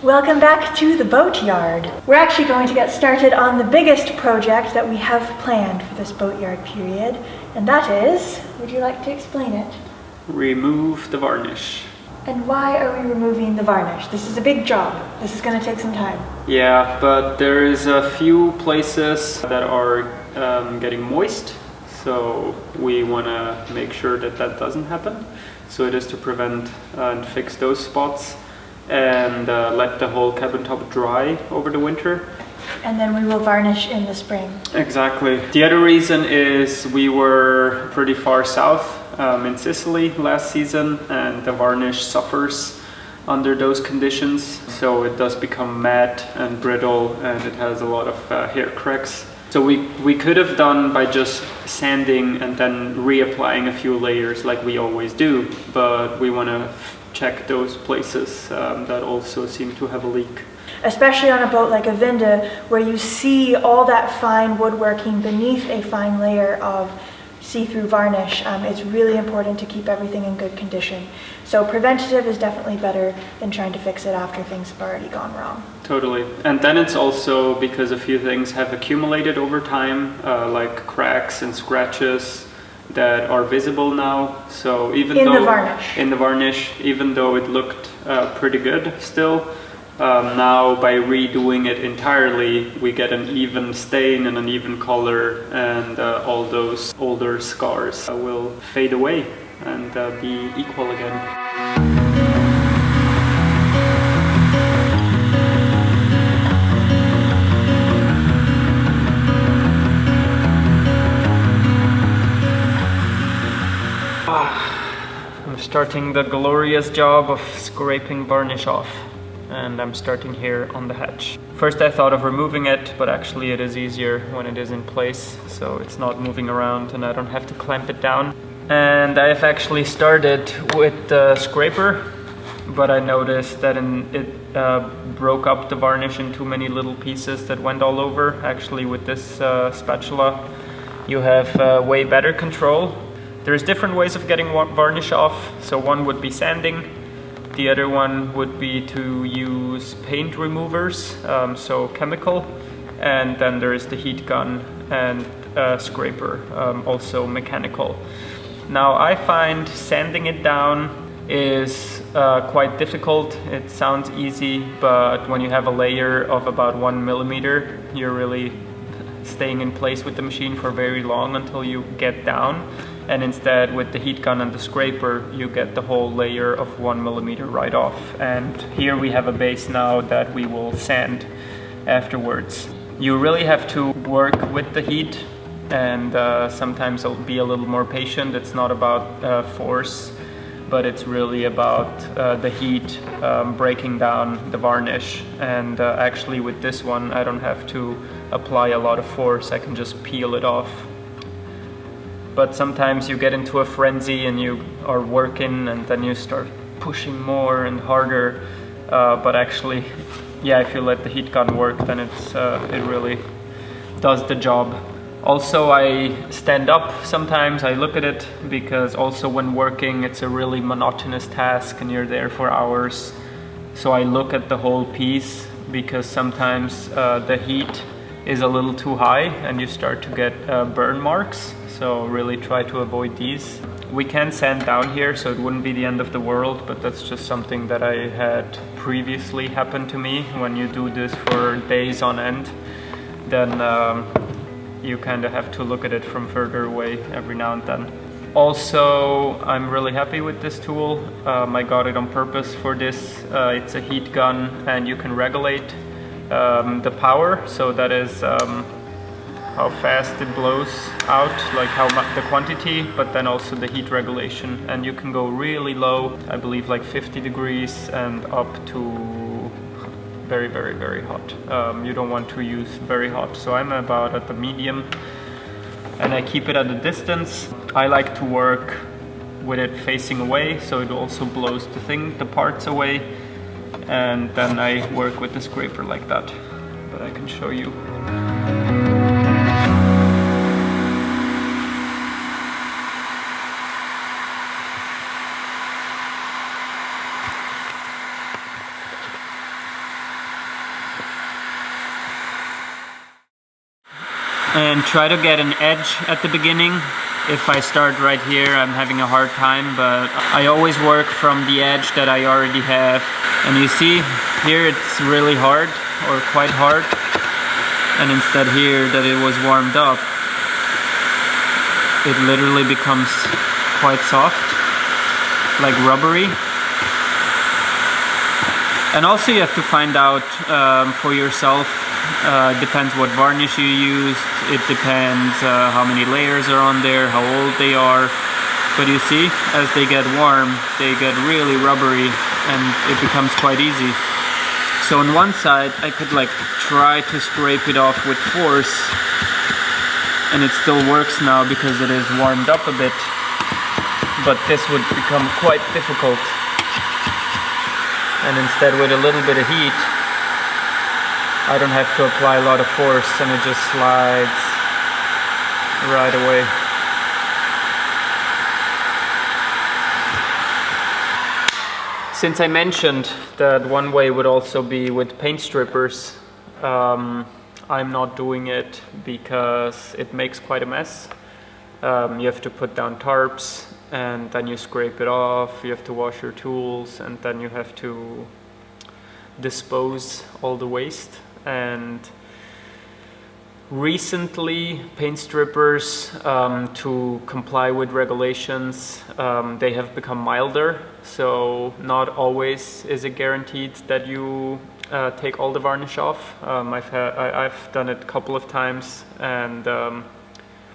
Welcome back to the boatyard. We're actually going to get started on the biggest project that we have planned for this boatyard period, and that is, would you like to explain it? Remove the varnish. And why are we removing the varnish? This is a big job. This is going to take some time. Yeah, but there is a few places that are getting moist, so we want to make sure that that doesn't happen. So it is to prevent and fix those spots and let the whole cabin top dry over the winter. And then we will varnish in the spring. Exactly. The other reason is we were pretty far south in Sicily last season, and the varnish suffers under those conditions. So it does become matte and brittle, and it has a lot of hair cracks. So we could have done by just sanding and then reapplying a few layers like we always do, but we want to check those places that also seem to have a leak. Especially on a boat like a Vinda, where you see all that fine woodworking beneath a fine layer of see-through varnish. It's really important to keep everything in good condition. So preventative is definitely better than trying to fix it after things have already gone wrong. Totally. And then it's also because a few things have accumulated over time, like cracks and scratches that are visible now. So even in though the varnish, even though it looked pretty good still, now by redoing it entirely, we get an even stain and an even color, and all those older scars will fade away and be equal again. I'm starting the glorious job of scraping varnish off, and I'm starting here on the hatch. First I thought of removing it, but actually it is easier when it is in place, so it's not moving around and I don't have to clamp it down. And I have actually started with the scraper, but I noticed that it broke up the varnish in too many little pieces that went all over. Actually with this spatula you have way better control. There's different ways of getting varnish off. So one would be sanding. The other one would be to use paint removers, so chemical. And then there is the heat gun and scraper, also mechanical. Now I find sanding it down is quite difficult. It sounds easy, but when you have a layer of about 1 millimeter, you're really staying in place with the machine for very long until you get down. And instead with the heat gun and the scraper, you get the whole layer of 1 millimeter right off. And here we have a base now that we will sand afterwards. You really have to work with the heat, and sometimes I'll be a little more patient. It's not about force, but it's really about the heat breaking down the varnish. And actually with this one, I don't have to apply a lot of force. I can just peel it off. But sometimes you get into a frenzy and you are working and then you start pushing more and harder. But actually, yeah, if you let the heat gun work, then it really does the job. Also, I stand up sometimes, I look at it, because also when working, it's a really monotonous task and you're there for hours. So I look at the whole piece, because sometimes the heat is a little too high and you start to get burn marks. So really try to avoid these. We can sand down here, so it wouldn't be the end of the world, but that's just something that I had previously happen to me. When you do this for days on end, then you kind of have to look at it from further away every now and then. Also, I'm really happy with this tool. I got it on purpose for this. It's a heat gun, and you can regulate the power, so that is how fast it blows out, like how much the quantity, but then also the heat regulation. And you can go really low, I believe like 50 degrees, and up to very, very, very hot. You don't want to use very hot, so I'm about at the medium, and I keep it at a distance. I like to work with it facing away, so it also blows the parts away, and then I work with the scraper like that. But I can show you. and try to get an edge at the beginning. If I start right here, I'm having a hard time, but I always work from the edge that I already have. And you see, here it's really hard, or quite hard. And instead here that it was warmed up, it literally becomes quite soft, like rubbery. And also you have to find out for yourself. Depends what varnish you use, it depends how many layers are on there, how old they are. But you see, as they get warm, they get really rubbery and it becomes quite easy. So on one side, I could like try to scrape it off with force, and it still works now because it is warmed up a bit. But this would become quite difficult. And instead, with a little bit of heat, I don't have to apply a lot of force and it just slides right away. Since I mentioned that one way would also be with paint strippers, I'm not doing it because it makes quite a mess. You have to put down tarps and then you scrape it off, you have to wash your tools, and then you have to dispose all the waste. And recently, paint strippers, to comply with regulations, they have become milder. So not always is it guaranteed that you take all the varnish off. I've done it a couple of times, and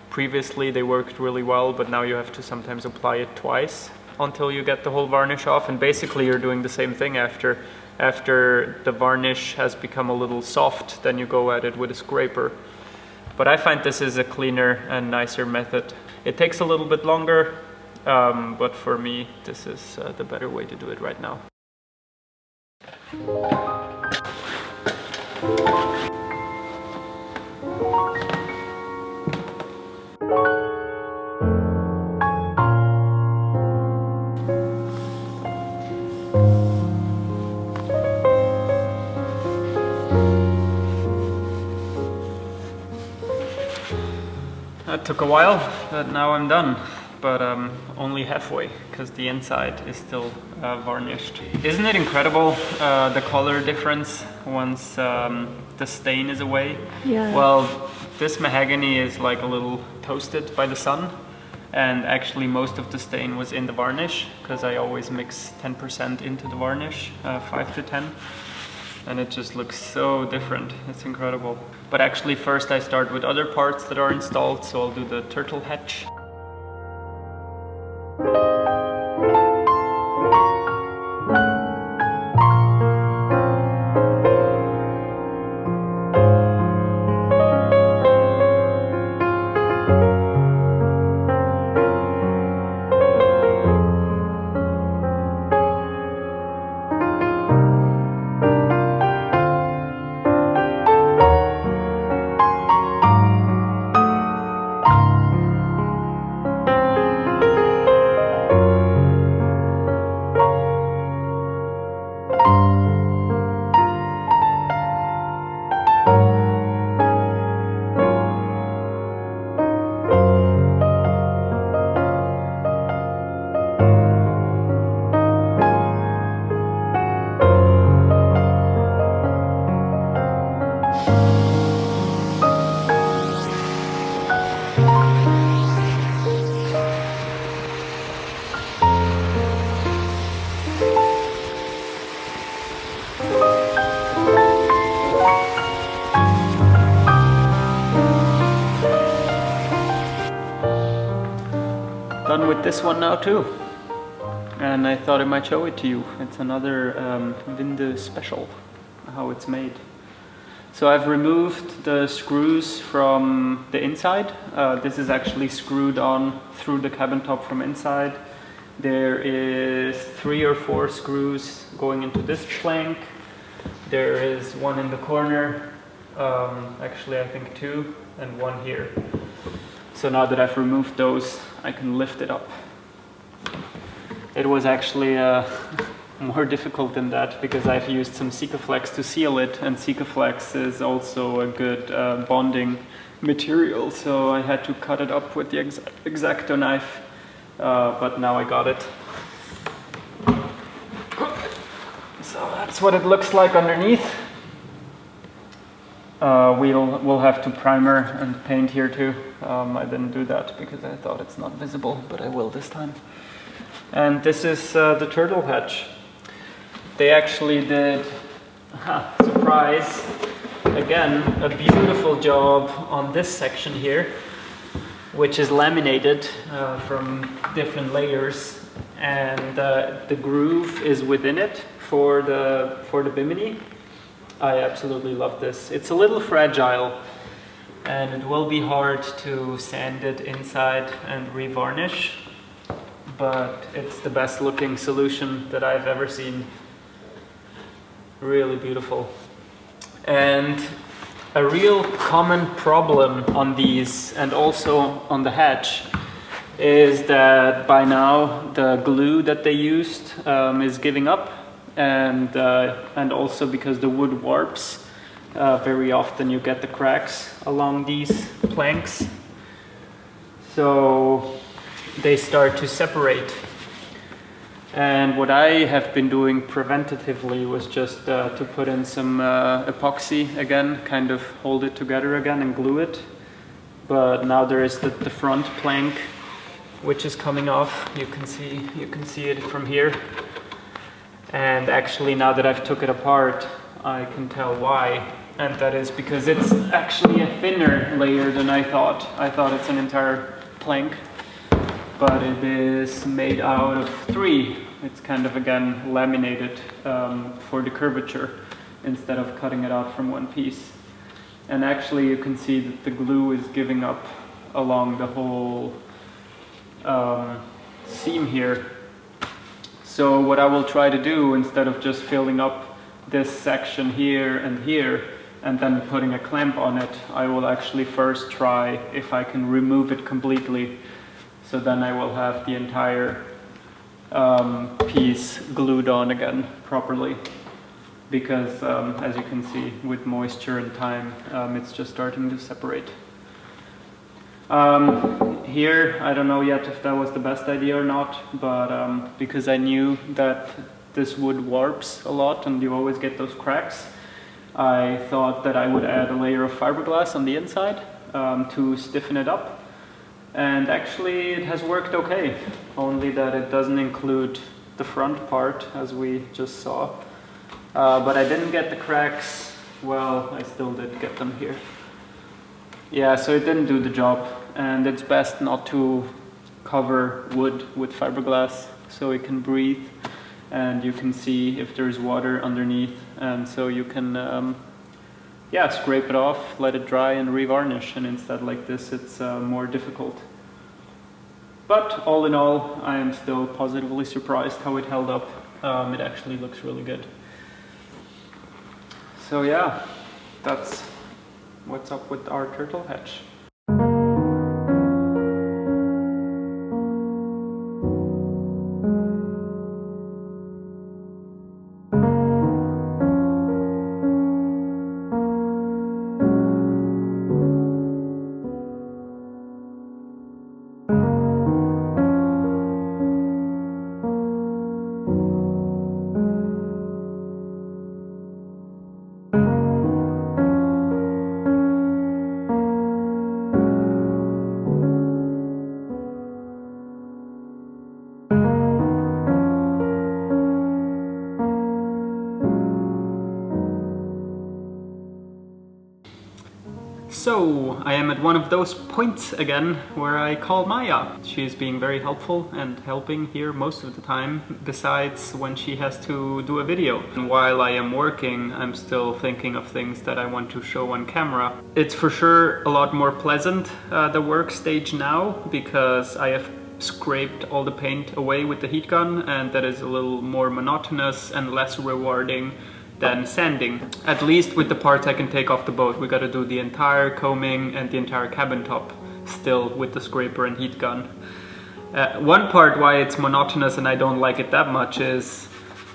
previously they worked really well, but now you have to sometimes apply it twice until you get the whole varnish off. And basically you're doing the same thing after the varnish has become a little soft, then you go at it with a scraper. But I find this is a cleaner and nicer method. It takes a little bit longer, but for me, this is the better way to do it right now. That took a while, but now I'm done. But only halfway, because the inside is still varnished. Isn't it incredible, the color difference once the stain is away? Yeah. Well, this mahogany is like a little toasted by the sun, and actually most of the stain was in the varnish, because I always mix 10% into the varnish, 5 to 10. And it just looks so different. It's incredible. But actually first I start with other parts that are installed, so I'll do the turtle hatch. Done with this one now too, and I thought I might show it to you. It's another Vinde special, how it's made. So I've removed the screws from the inside. This is actually screwed on through the cabin top from inside. There is 3 or 4 screws going into this plank. There is one in the corner, actually I think 2, and 1 here. So now that I've removed those, I can lift it up. It was actually more difficult than that because I've used some Sikaflex to seal it, and Sikaflex is also a good bonding material, so I had to cut it up with the X-Acto knife, but now I got it. So that's what it looks like underneath. We'll have to primer and paint here too. I didn't do that because I thought it's not visible, but I will this time. And this is the turtle hatch. They actually did, surprise, again, a beautiful job on this section here, which is laminated from different layers, and the groove is within it for the bimini. I absolutely love this. It's a little fragile, and it will be hard to sand it inside and revarnish, but it's the best looking solution that I've ever seen. Really beautiful. And a real common problem on these, and also on the hatch, is that by now the glue that they used is giving up, and also because the wood warps, very often you get the cracks along these planks, so they start to separate. And what I have been doing preventatively was just to put in some epoxy again, kind of hold it together again and glue it. But now there is the front plank, which is coming off. You can see it from here. And actually, now that I've took it apart, I can tell why. And that is because it's actually a thinner layer than I thought. I thought it's an entire plank, but it is made out of 3. It's kind of, again, laminated for the curvature instead of cutting it out from one piece. And actually, you can see that the glue is giving up along the whole seam here. So what I will try to do, instead of just filling up this section here and then putting a clamp on it, I will actually first try if I can remove it completely. So then I will have the entire piece glued on again properly. Because as you can see, with moisture and time, it's just starting to separate. Here, I don't know yet if that was the best idea or not, but because I knew that this wood warps a lot and you always get those cracks, I thought that I would add a layer of fiberglass on the inside to stiffen it up. And actually it has worked okay, only that it doesn't include the front part as we just saw. But I didn't get the cracks. Well, I still did get them here. Yeah, so it didn't do the job, and it's best not to cover wood with fiberglass so it can breathe and you can see if there's water underneath, and so you can scrape it off, let it dry and revarnish, and instead like this it's more difficult. But all in all, I am still positively surprised how it held up. It actually looks really good. So yeah, that's what's up with our turtle hatch. So, I am at one of those points again where I call Maya. She's being very helpful and helping here most of the time, besides when she has to do a video. And while I am working, I'm still thinking of things that I want to show on camera. It's for sure a lot more pleasant, the work stage now, because I have scraped all the paint away with the heat gun, and that is a little more monotonous and less rewarding than sanding. At least with the parts I can take off the boat. We gotta do the entire combing and the entire cabin top still with the scraper and heat gun. One part why it's monotonous and I don't like it that much is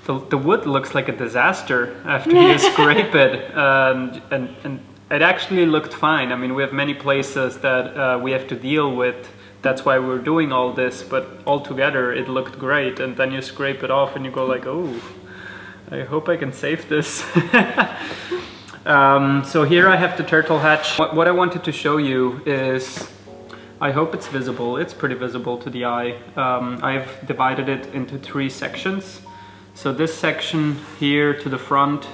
The wood looks like a disaster after you scrape it, and it actually looked fine. I mean, we have many places that we have to deal with. That's why we're doing all this, but altogether it looked great. And then you scrape it off and you go like, oh, I hope I can save this. So here I have the turtle hatch. What I wanted to show you is, I hope it's visible. It's pretty visible to the eye. I've divided it into 3 sections. So this section here to the front,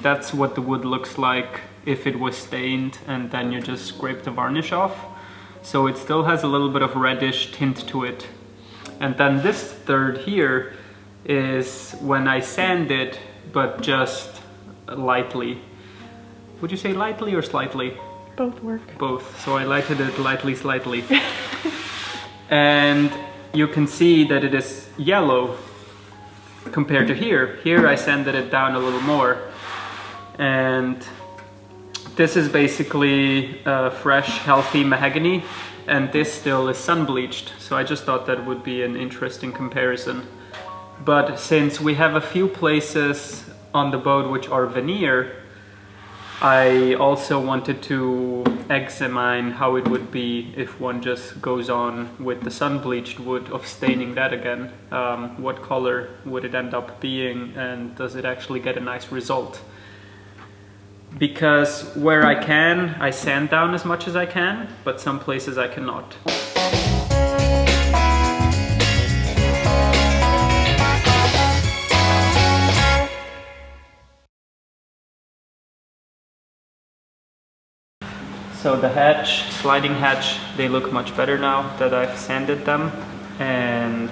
that's what the wood looks like if it was stained, and then you just scrape the varnish off. So it still has a little bit of reddish tint to it. And then this third here is when I sand it, but just lightly. Would you say lightly or slightly? Both work. Both. So I lighted it lightly, slightly. And you can see that it is yellow compared to here. Here I sanded it down a little more. And this is basically fresh, healthy mahogany, and this still is sun bleached. So I just thought that would be an interesting comparison. But since we have a few places on the boat which are veneer, I also wanted to examine how it would be if one just goes on with the sun bleached wood of staining that again. What color would it end up being, and does it actually get a nice result? Because where I can, I sand down as much as I can, but some places I cannot. So the hatch, sliding hatch, they look much better now that I've sanded them. And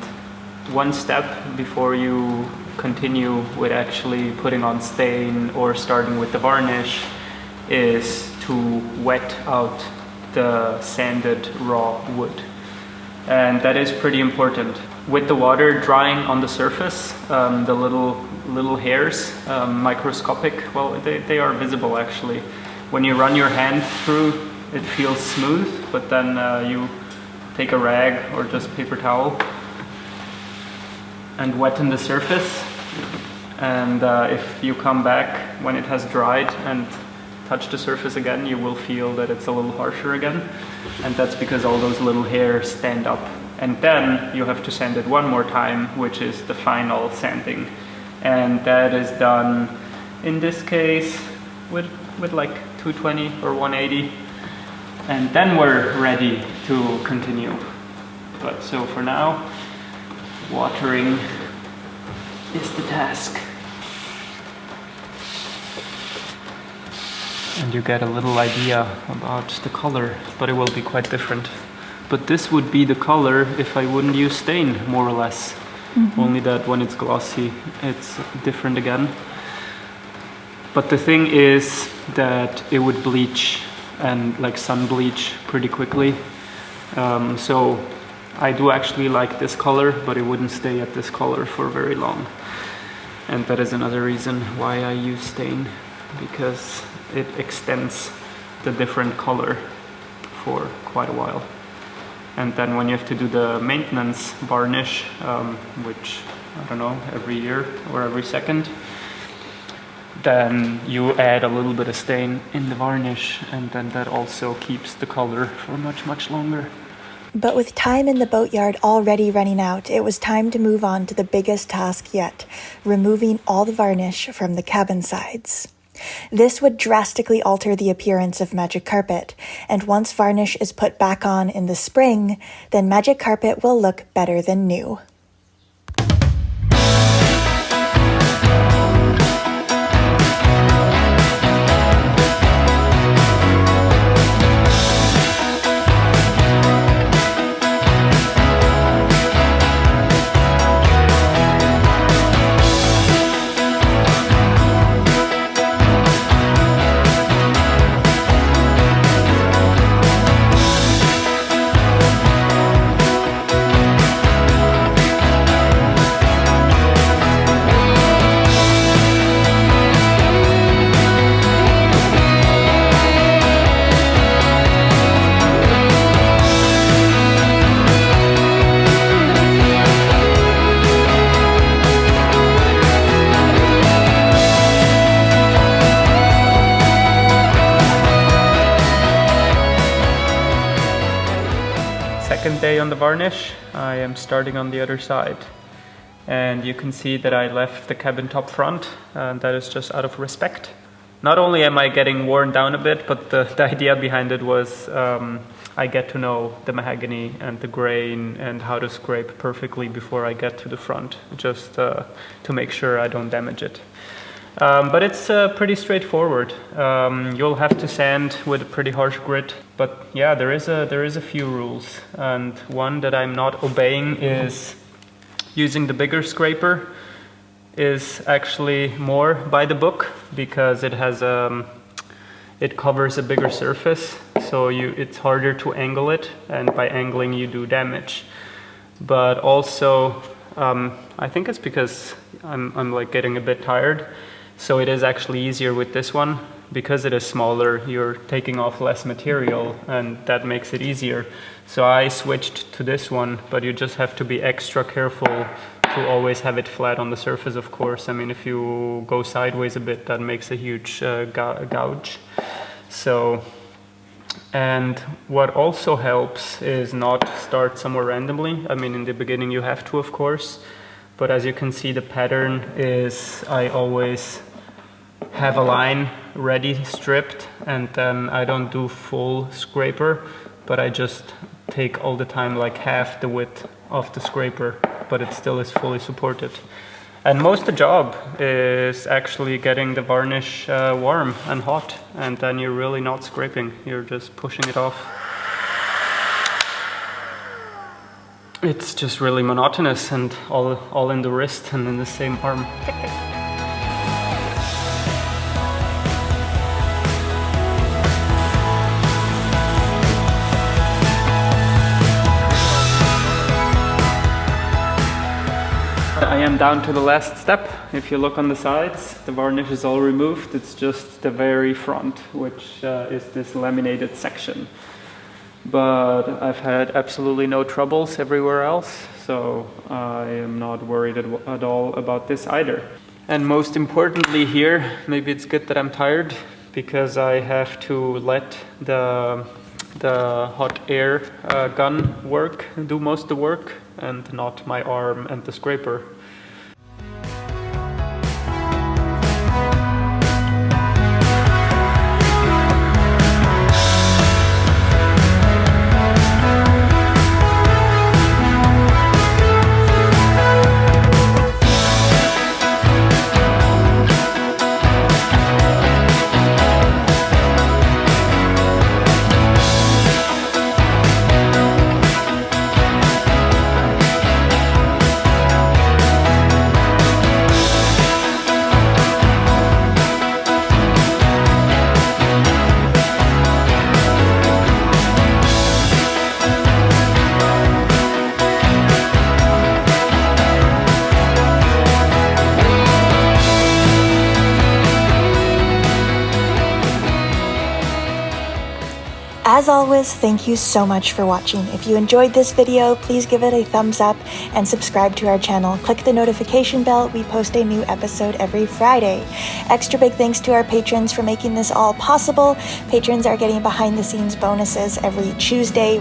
one step before you continue with actually putting on stain or starting with the varnish is to wet out the sanded raw wood. And that is pretty important. With the water drying on the surface, the little hairs, microscopic, well, they are visible actually. When you run your hand through, it feels smooth, but then you take a rag or just paper towel and wetten the surface. And if you come back when it has dried and touch the surface again, you will feel that it's a little harsher again. And that's because all those little hairs stand up. And then you have to sand it one more time, which is the final sanding. And that is done, in this case, with like 220 or 180. And then we're ready to continue. But so for now, watering is the task. And you get a little idea about the color, but it will be quite different. But this would be the color if I wouldn't use stain, more or less. Mm-hmm. Only that when it's glossy, it's different again. But the thing is that it would bleach and like sun bleach pretty quickly. So I do actually like this color, but it wouldn't stay at this color for very long. And that is another reason why I use stain, because it extends the different color for quite a while. And then when you have to do the maintenance varnish, which I don't know, every year or every second, then you add a little bit of stain in the varnish, and then that also keeps the color for much longer. But with time in the boatyard already running out, it was time to move on to the biggest task yet, removing all the varnish from the cabin sides. This would drastically alter the appearance of Magic Carpet, and once varnish is put back on in the spring, then Magic Carpet will look better than new. second day on the varnish. I am starting on the other side. And you can see that I left the cabin top front, and that is just out of respect. Not only am I getting worn down a bit, but the idea behind it was I get to know the mahogany and the grain and how to scrape perfectly before I get to the front, just to make sure I don't damage it. But it's pretty straightforward. You'll have to sand with a pretty harsh grit, but yeah, there is a few rules, and one that I'm not obeying is using the bigger scraper is actually more by the book, because it has it covers a bigger surface, so it's harder to angle it, and by angling you do damage. But also I think it's because I'm like getting a bit tired, so it is actually easier with this one. Because it is smaller, you're taking off less material, and that makes it easier. So I switched to this one, but you just have to be extra careful to always have it flat on the surface, of course. I mean, if you go sideways a bit, that makes a huge gouge. So, and what also helps is not start somewhere randomly. I mean, in the beginning you have to, of course, but as you can see, the pattern is I always have a line ready stripped, and then I don't do full scraper, but I just take all the time like half the width of the scraper, but it still is fully supported. And most of the job is actually getting the varnish warm and hot, and then you're really not scraping, you're just pushing it off. It's just really monotonous and all in the wrist and in the same arm. I am down to the last step. If you look on the sides, the varnish is all removed. It's just the very front, which is this laminated section. But I've had absolutely no troubles everywhere else, so I am not worried at all about this either. And most importantly here, maybe it's good that I'm tired, because I have to let the hot air gun do most of the work, and not my arm and the scraper. As always, thank you so much for watching. If you enjoyed this video, please give it a thumbs up and subscribe to our channel. Click the notification bell. We post a new episode every Friday. Extra big thanks to our patrons for making this all possible. Patrons are getting behind the scenes bonuses every Tuesday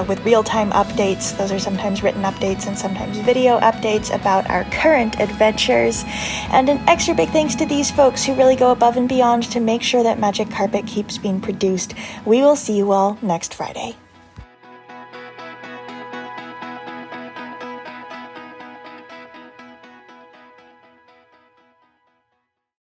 with real-time updates. Those are sometimes written updates and sometimes video updates about our current adventures. And an extra big thanks to these folks who really go above and beyond to make sure that Magic Carpet keeps being produced. We will see you all next Friday.